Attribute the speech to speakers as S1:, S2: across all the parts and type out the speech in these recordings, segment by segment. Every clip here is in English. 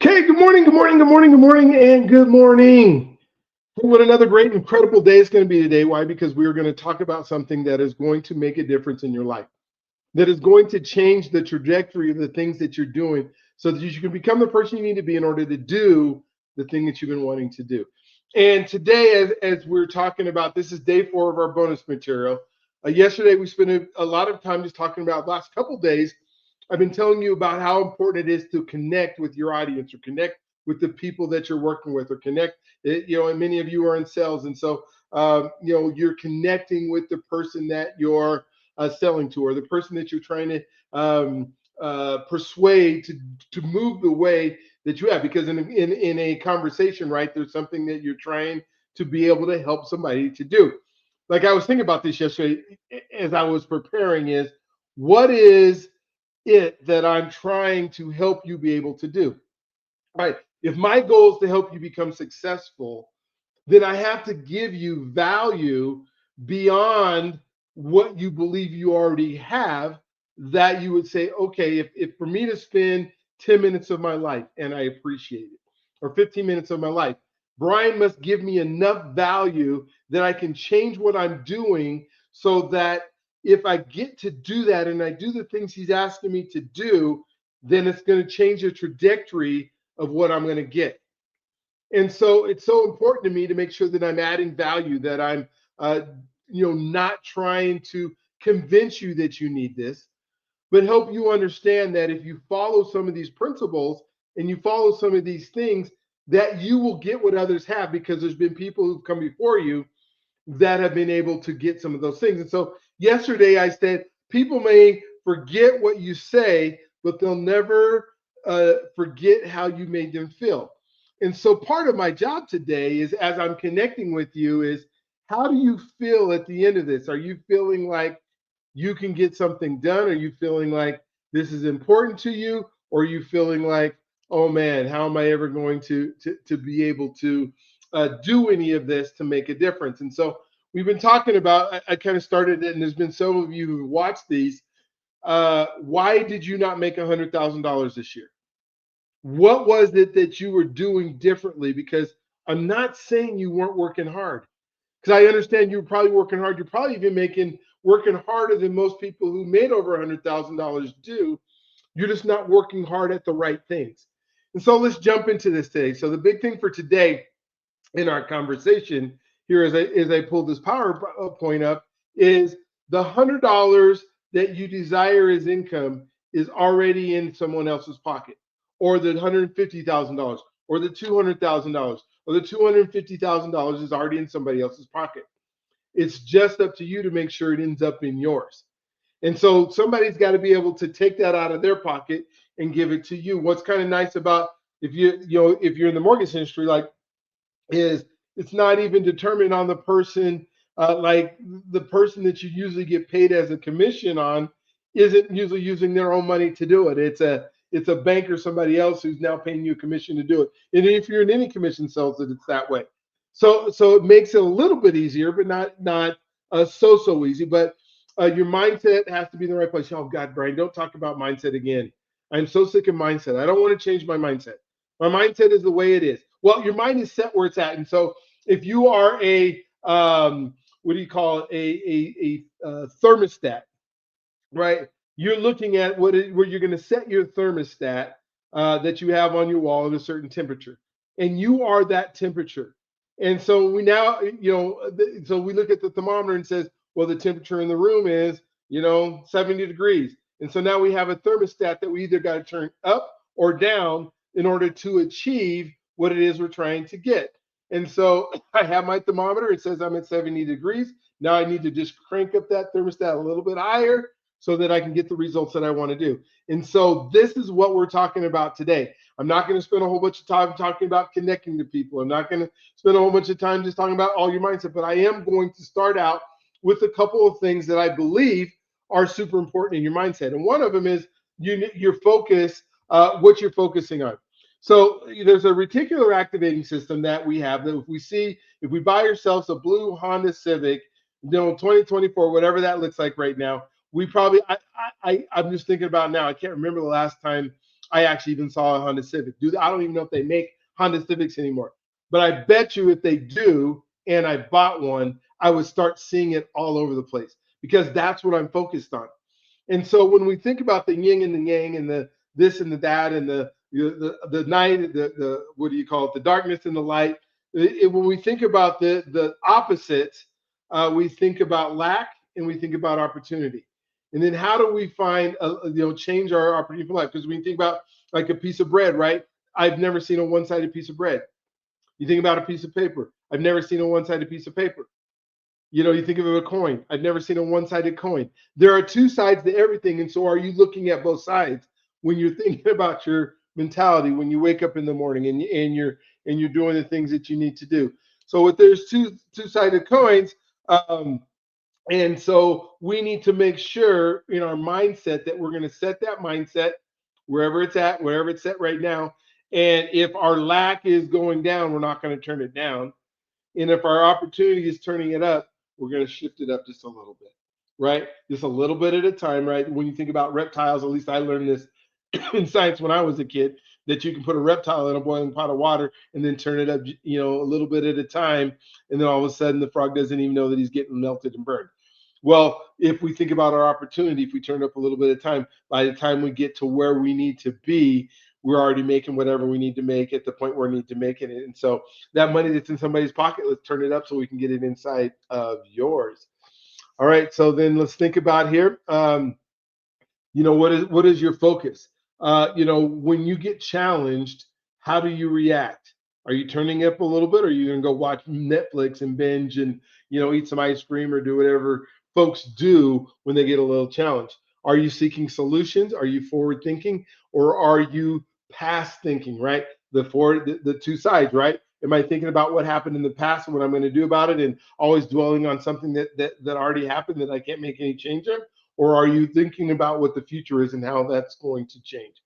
S1: Okay, good morning, good morning, good morning, good morning, and good morning. What another great, incredible day it's going to be today. Why? Because we are going to talk about something that is going to make a difference in your life, that is going to change the trajectory of the things that you're doing so that you can become the person you need to be in order to do the thing that you've been wanting to do. And today, as we're talking about, this is day 4 of our bonus material. Yesterday, we spent a lot of time just talking about last couple days. I've been telling you about how important it is to connect with your audience or connect with the people that you're working with or connect, and many of you are in sales. And so, you're connecting with the person that you're selling to or the person that you're trying to persuade to move the way that you have. Because in a conversation, right, there's something that you're trying to be able to help somebody to do. Like I was thinking about this yesterday as I was preparing is what is it that I'm trying to help you be able to do? Right. If my goal is to help you become successful, then I have to give you value beyond what you believe you already have. That you would say, okay, if for me to spend 10 minutes of my life, and I appreciate it, or 15 minutes of my life, Brian must give me enough value that I can change what I'm doing so that if I get to do that and I do the things he's asking me to do, then it's going to change the trajectory of what I'm going to get. And so it's so important to me to make sure that I'm adding value, that I'm, not trying to convince you that you need this, but help you understand that if you follow some of these principles and you follow some of these things, that you will get what others have because there's been people who've come before you that have been able to get some of those things. And so yesterday I said, people may forget what you say, but they'll never forget how you made them feel. And so part of my job today is as I'm connecting with you is how do you feel at the end of this? Are you feeling like you can get something done? Are you feeling like this is important to you? Or are you feeling like, oh man, how am I ever going to be able to do any of this to make a difference? And so we've been talking about, I kind of started it, and there's been some of you who watched these. Why did you not make $100,000 this year? What was it that you were doing differently? Because I'm not saying you weren't working hard, because I understand you were probably working hard. You're probably even working harder than most people who made over $100,000 do. You're just not working hard at the right things. And so let's jump into this today. So the big thing for today in our conversation here as I pulled this PowerPoint up is the $100 that you desire as income is already in someone else's pocket, or the $150,000, or the $200,000, or the $250,000 is already in somebody else's pocket. It's just up to you to make sure it ends up in yours. And so somebody's got to be able to take that out of their pocket and give it to you. What's kind of nice about if you're in the mortgage industry, like is it's not even determined on the person, like the person that you usually get paid as a commission on isn't usually using their own money to do it. It's a bank or somebody else who's now paying you a commission to do it. And if you're in any commission sales, that it's that way. So it makes it a little bit easier, but not so easy. But your mindset has to be in the right place. Oh God, Brian, don't talk about mindset again. I'm so sick of mindset. I don't want to change my mindset. My mindset is the way it is. Well, your mind is set where it's at. And so if you are what do you call it? A thermostat, right? You're looking at where you're going to set your thermostat that you have on your wall at a certain temperature, and you are that temperature. And so we now, so we look at the thermometer and says, well, the temperature in the room is, 70 degrees. And so now we have a thermostat that we either got to turn up or down in order to achieve what it is we're trying to get. And so I have my thermometer. It says I'm at 70 degrees. Now I need to just crank up that thermostat a little bit higher so that I can get the results that I want to do. And so this is what we're talking about today. I'm not going to spend a whole bunch of time talking about connecting to people. I'm not going to spend a whole bunch of time just talking about all your mindset, but I am going to start out with a couple of things that I believe are super important in your mindset. And one of them is your focus, what you're focusing on. So there's a reticular activating system that we have that if we buy ourselves a blue Honda Civic, 2024, whatever that looks like right now, we probably, I'm just thinking about now, I can't remember the last time I actually even saw a Honda Civic. I don't even know if they make Honda Civics anymore. But I bet you if they do, and I bought one, I would start seeing it all over the place because that's what I'm focused on. And so when we think about the yin and the yang and the this and the that and the night, the what do you call it, the darkness and the light, when we think about the opposites, we think about lack and we think about opportunity. And then how do we find change our opportunity for life? Because when you think about like a piece of bread, right? I've never seen a one-sided piece of bread. You think about a piece of paper. I've never seen a one-sided piece of paper. You think of a coin. I've never seen a one-sided coin. There are two sides to everything. And so are you looking at both sides when you're thinking about your mentality when you wake up in the morning and you're doing the things that you need to do. So if there's two-sided coins, and so we need to make sure in our mindset that we're going to set that mindset wherever it's at right now. And if our lack is going down, we're not going to turn it down. And if our opportunity is turning it up, we're going to shift it up just a little bit, right? Just a little bit at a time, right? When you think about reptiles, at least I learned this in science when I was a kid, that you can put a reptile in a boiling pot of water and then turn it up, a little bit at a time. And then all of a sudden the frog doesn't even know that he's getting melted and burned. Well, if we think about our opportunity, if we turn up a little bit at a time, by the time we get to where we need to be, we're already making whatever we need to make at the point where we need to make it. And so that money that's in somebody's pocket, let's turn it up so we can get it inside of yours. All right. So then let's think about here. What is your focus? When you get challenged, how do you react? Are you turning up a little bit, or are you gonna go watch Netflix and binge and eat some ice cream or do whatever folks do when they get a little challenged? Are you seeking solutions? Are you forward thinking, or are you past thinking? Right, the two sides. Right? Am I thinking about what happened in the past and what I'm going to do about it, and always dwelling on something that already happened that I can't make any change in? Or are you thinking about what the future is and how that's going to change?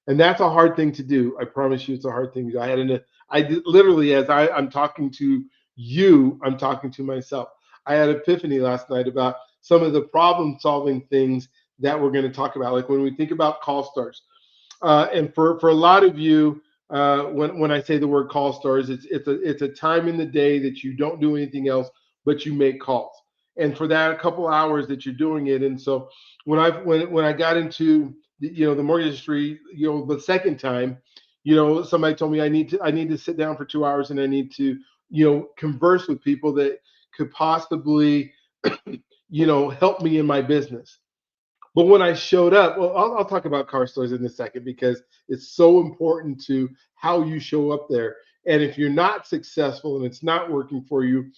S1: And that's a hard thing to do. I promise you, it's a hard thing to do. Literally, as I'm talking to you, I'm talking to myself. I had an epiphany last night about some of the problem solving things that we're going to talk about. Like when we think about call stars, and for a lot of you, when I say the word call stars, it's a time in the day that you don't do anything else but you make calls. And for that, a couple hours that you're doing it. And so when I got into the mortgage industry, the second time, somebody told me I need to sit down for 2 hours and I need to converse with people that could possibly help me in my business. But when I showed up, well, I'll talk about car stores in a second because it's so important to how you show up there. And if you're not successful and it's not working for you,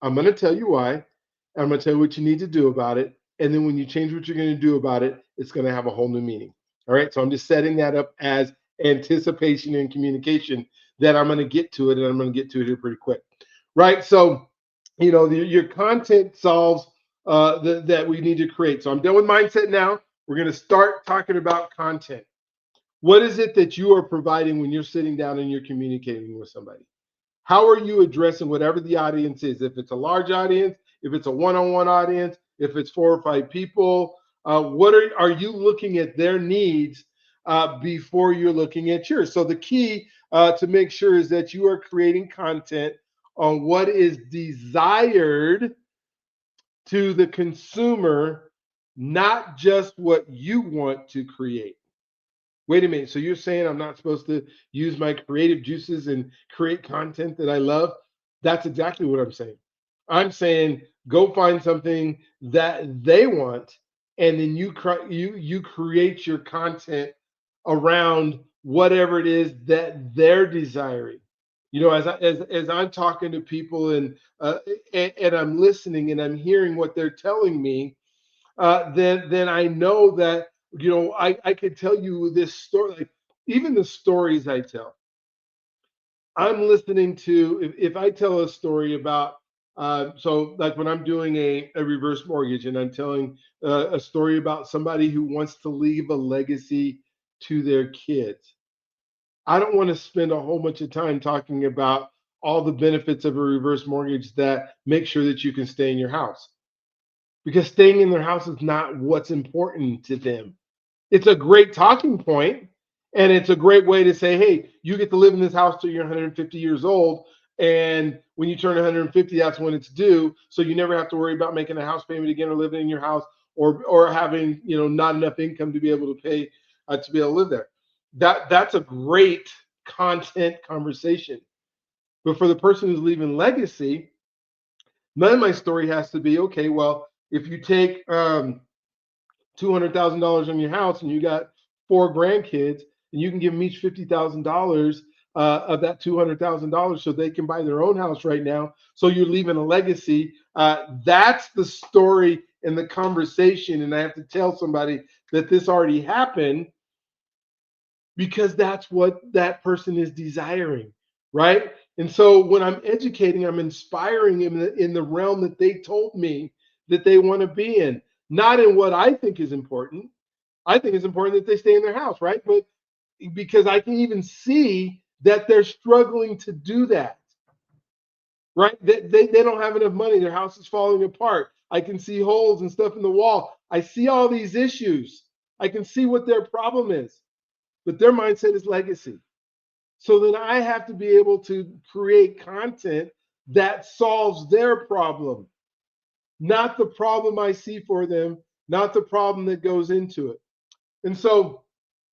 S1: I'm going to tell you why. I'm going to tell you what you need to do about it. And then when you change what you're going to do about it, it's going to have a whole new meaning. All right. So I'm just setting that up as anticipation and communication that I'm going to get to it. And I'm going to get to it here pretty quick. Right. So, your content solves that we need to create. So I'm done with mindset now. We're going to start talking about content. What is it that you are providing when you're sitting down and you're communicating with somebody? How are you addressing whatever the audience is? If it's a large audience, if it's a one-on-one audience, if it's 4 or 5 people, what are you looking at their needs before you're looking at yours? So the key to make sure is that you are creating content on what is desired to the consumer, not just what you want to create. Wait a minute. So you're saying I'm not supposed to use my creative juices and create content that I love? That's exactly what I'm saying. I'm saying go find something that they want, and then you create your content around whatever it is that they're desiring. As I'm talking to people and I'm listening and I'm hearing what they're telling me, then I know that I could tell you this story. Like even the stories I tell, I'm listening to. If I tell a story about, so like when I'm doing a reverse mortgage and I'm telling a story about somebody who wants to leave a legacy to their kids, I don't want to spend a whole bunch of time talking about all the benefits of a reverse mortgage that make sure that you can stay in your house, because staying in their house is not what's important to them. It's a great talking point, And it's a great way to say, hey, you get to live in this house till you're 150 years old. And when you turn 150, that's when it's due. So you never have to worry about making a house payment again or living in your house or having, not enough income to be able to pay to be able to live there. That's a great content conversation. But for the person who's leaving legacy, none of my story has to be, okay, well, if you take $200,000 on your house and you got four grandkids, and you can give them each $50,000 of that $200,000 so they can buy their own house right now. So you're leaving a legacy. That's the story in the conversation. And I have to tell somebody that this already happened because that's what that person is desiring, right? And so when I'm educating, I'm inspiring them in the realm that they told me that they want to be in, not in what I think is important. I think it's important that they stay in their house, right? But because I can even see that they're struggling to do that, right? They don't have enough money. Their house is falling apart. I can see holes and stuff in the wall. I see all these issues. I can see what their problem is, but their mindset is legacy. So then I have to be able to create content that solves their problem, not the problem I see for them, not the problem that goes into it. And so,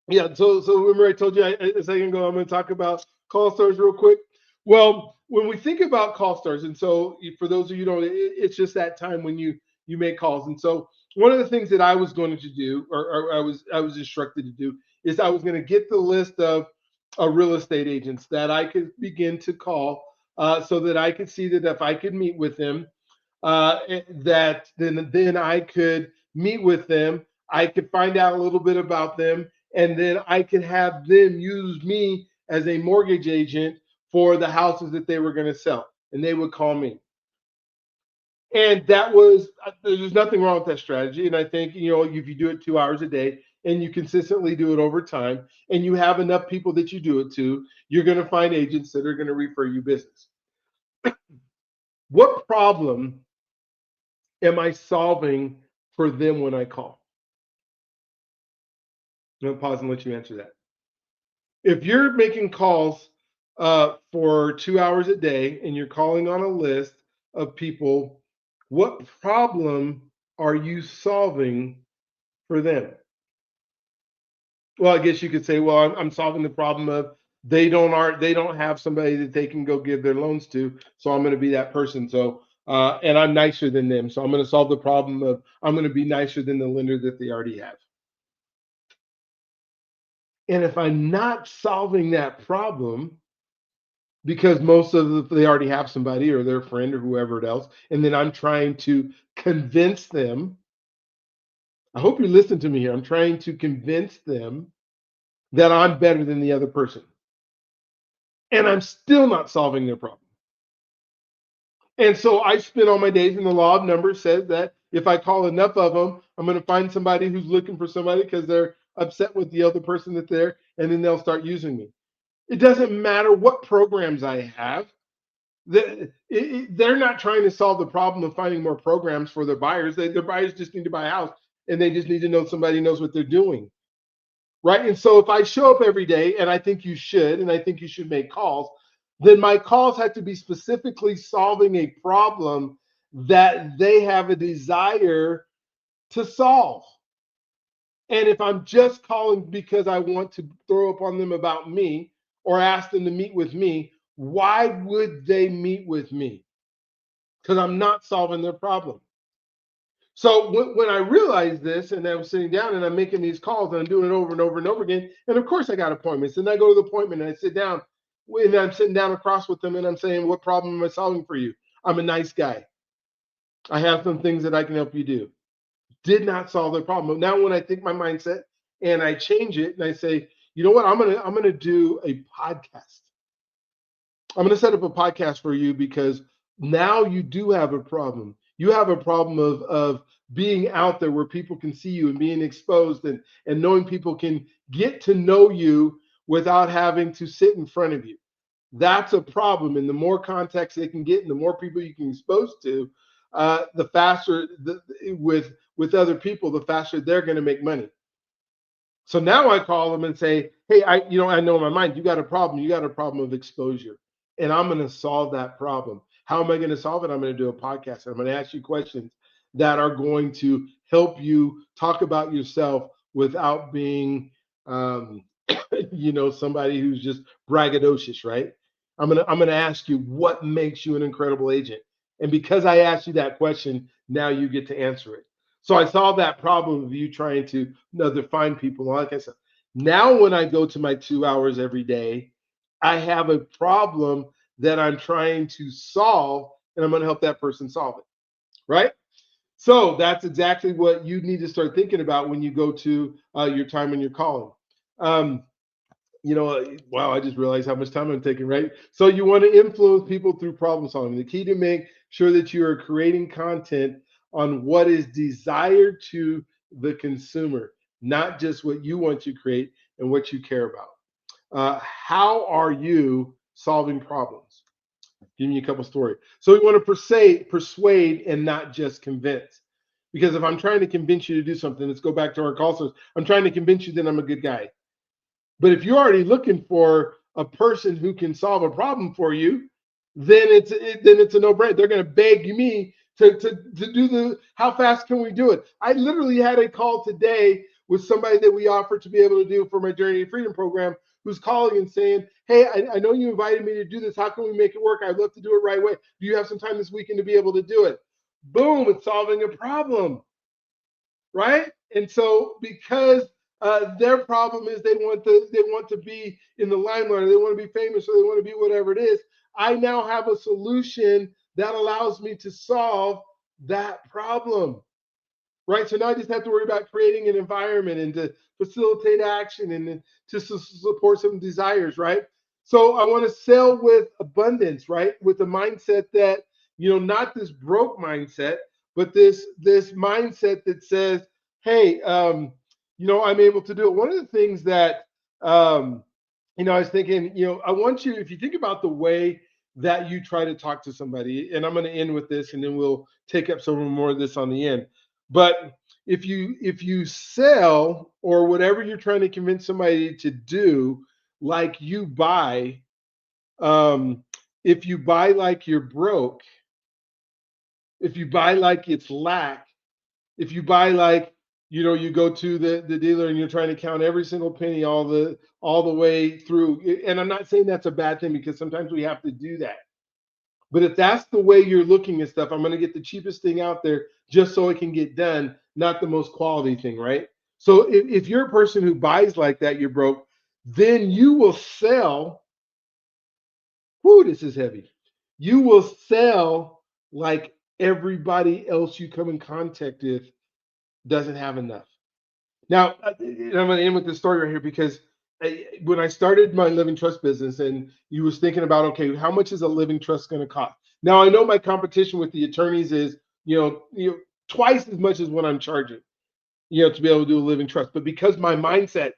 S1: yeah, so remember I told you a second ago I'm going to talk about call stars real quick. Well, when we think about call stars, and so for those of you who don't, it's just that time when you make calls. And so one of the things that I was going to do, or I was instructed to do, is I was going to get the list of real estate agents that I could begin to call, so that I could see that if I could meet with them, that then I could meet with them. I could find out a little bit about them, and then I could have them use me as a mortgage agent for the houses that they were going to sell, and they would call me. And that was there's nothing wrong with that strategy. And I think if you do it 2 hours a day and you consistently do it over time, and you have enough people that you do it to, you're going to find agents that are going to refer you business. What problem am I solving for them when I call? I'm going to pause and let you answer that. If you're making calls for 2 hours a day and you're calling on a list of people, what problem are you solving for them? Well, I guess you could say, well, I'm solving the problem of they don't have somebody that they can go give their loans to, so I'm going to be that person. So and I'm nicer than them, so I'm going to solve the problem of I'm going to be nicer than the lender that they already have. And if I'm not solving that problem, because they already have somebody or their friend or whoever else, and then I'm trying to convince them. I hope you listen to me here. I'm trying to convince them that I'm better than the other person, and I'm still not solving their problem. And so I spend all my days, and the law of numbers says that if I call enough of them, I'm going to find somebody who's looking for somebody because they're upset with the other person that's there, and then they'll start using me. It doesn't matter what programs I have. They're not trying to solve the problem of finding more programs for their buyers. Their buyers just need to buy a house, and they just need to know somebody knows what they're doing, right? And so if I show up every day, and I think you should, and I think you should make calls, then my calls have to be specifically solving a problem that they have a desire to solve. And if I'm just calling because I want to throw up on them about me or ask them to meet with me, why would they meet with me? Because I'm not solving their problem. So when I realized this, and I was sitting down and I'm making these calls and I'm doing it over and over and over again, and of course I got appointments, and I go to the appointment and I sit down, and I'm sitting down across with them and I'm saying, what problem am I solving for you? I'm a nice guy. I have some things that I can help you do. Did not solve their problem. But now when I think my mindset and I change it and I say, you know what, I'm gonna do a podcast. I'm going to set up a podcast for you because now you do have a problem. You have a problem of being out there where people can see you and being exposed, and knowing people can get to know you without having to sit in front of you. That's a problem. And the more context they can get and the more people you can expose to, the faster with other people, the faster they're going to make money. So now I call them and say, hey, I know in my mind, you got a problem. You got a problem of exposure. And I'm going to solve that problem. How am I going to solve it? I'm going to do a podcast. I'm going to ask you questions that are going to help you talk about yourself without being, um, somebody who's just braggadocious, right? I'm gonna ask you what makes you an incredible agent. And because I asked you that question, now you get to answer it. So I solved that problem of you trying to define people. Like I said, now when I go to my 2 hours every day, I have a problem that I'm trying to solve, and I'm going to help that person solve it. Right. So that's exactly what you need to start thinking about when you go to your time when you're calling. Um, wow, I just realized how much time I'm taking, right? So you want to influence people through problem solving. The key to make sure that you are creating content on what is desired to the consumer, not just what you want to create and what you care about. How are you solving problems? Give me a couple stories. So we want to persuade and not just convince. Because if I'm trying to convince you to do something, let's go back to our call source. I'm trying to convince you that I'm a good guy. But if you're already looking for a person who can solve a problem for you, then it's a no-brainer. They're going to beg me to do the how fast can we do it? I literally had a call today with somebody that we offered to be able to do for my Journey to Freedom program who's calling and saying, hey, I know you invited me to do this. How can we make it work? I'd love to do it right away. Do you have some time this weekend to be able to do it? Boom, it's solving a problem, right? And so because their problem is they want to be in the limelight, or they want to be famous, or they want to be whatever it is. I now have a solution that allows me to solve that problem, right? So now I just have to worry about creating an environment and to facilitate action and to support some desires, right? So I want to sell with abundance, right? With the mindset that, not this broke mindset, but this mindset that says, hey, I'm able to do it. One of the things that I was thinking, I want you, if you think about the way that you try to talk to somebody, and I'm going to end with this, and then we'll take up some more of this on the end. But if you sell or whatever you're trying to convince somebody to do, like you buy, um, if you buy like you're broke, if you buy like it's lack, if you buy like you go to the dealer and you're trying to count every single penny all the way through, and I'm not saying that's a bad thing because sometimes we have to do that, but if that's the way you're looking at stuff, I'm going to get the cheapest thing out there just so it can get done, not the most quality thing, right? So if you're a person who buys like that, you're broke, then you will sell. Whoo, this is heavy. You will sell like everybody else you come in contact with doesn't have enough. Now, I'm going to end with this story right here because when I started my living trust business, and you was thinking about, okay, how much is a living trust going to cost? Now, I know my competition with the attorneys is, twice as much as what I'm charging, to be able to do a living trust. But because my mindset,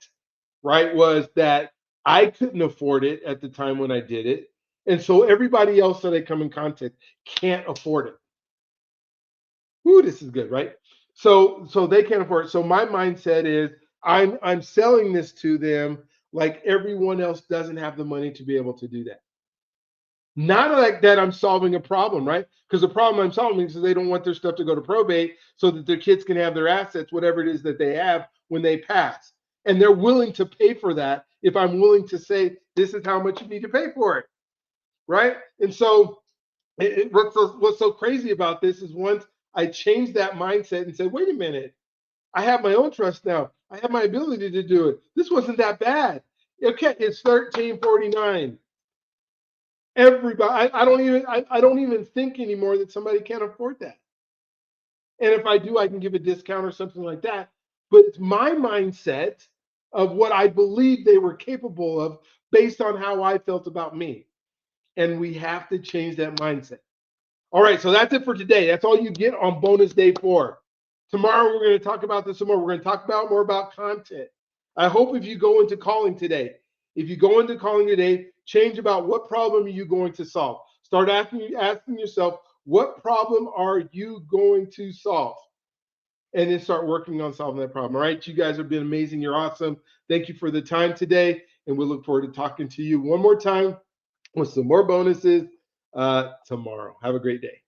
S1: right, was that I couldn't afford it at the time when I did it, and so everybody else that I come in contact can't afford it. Ooh, this is good, right? So they can't afford it. So my mindset is I'm selling this to them like everyone else doesn't have the money to be able to do that. Not like that I'm solving a problem, right? Because the problem I'm solving is they don't want their stuff to go to probate so that their kids can have their assets, whatever it is that they have when they pass. And they're willing to pay for that if I'm willing to say, this is how much you need to pay for it, right? And so what's so crazy about this is once I changed that mindset and said, wait a minute, I have my own trust now. I have my ability to do it. This wasn't that bad. Okay, it's 1349. Everybody, I don't even think anymore that somebody can't afford that. And if I do, I can give a discount or something like that. But it's my mindset of what I believe they were capable of based on how I felt about me. And we have to change that mindset. All right, so that's it for today. That's all you get on bonus day 4. Tomorrow we're going to talk about this some more. We're going to talk about more about content. I hope if you go into calling today, change about what problem are you going to solve. Start asking yourself, what problem are you going to solve? and then start working on solving that problem. All right, you guys have been amazing. You're awesome. Thank you for the time today, and we'll look forward to talking to you one more time with some more bonuses tomorrow. Have a great day.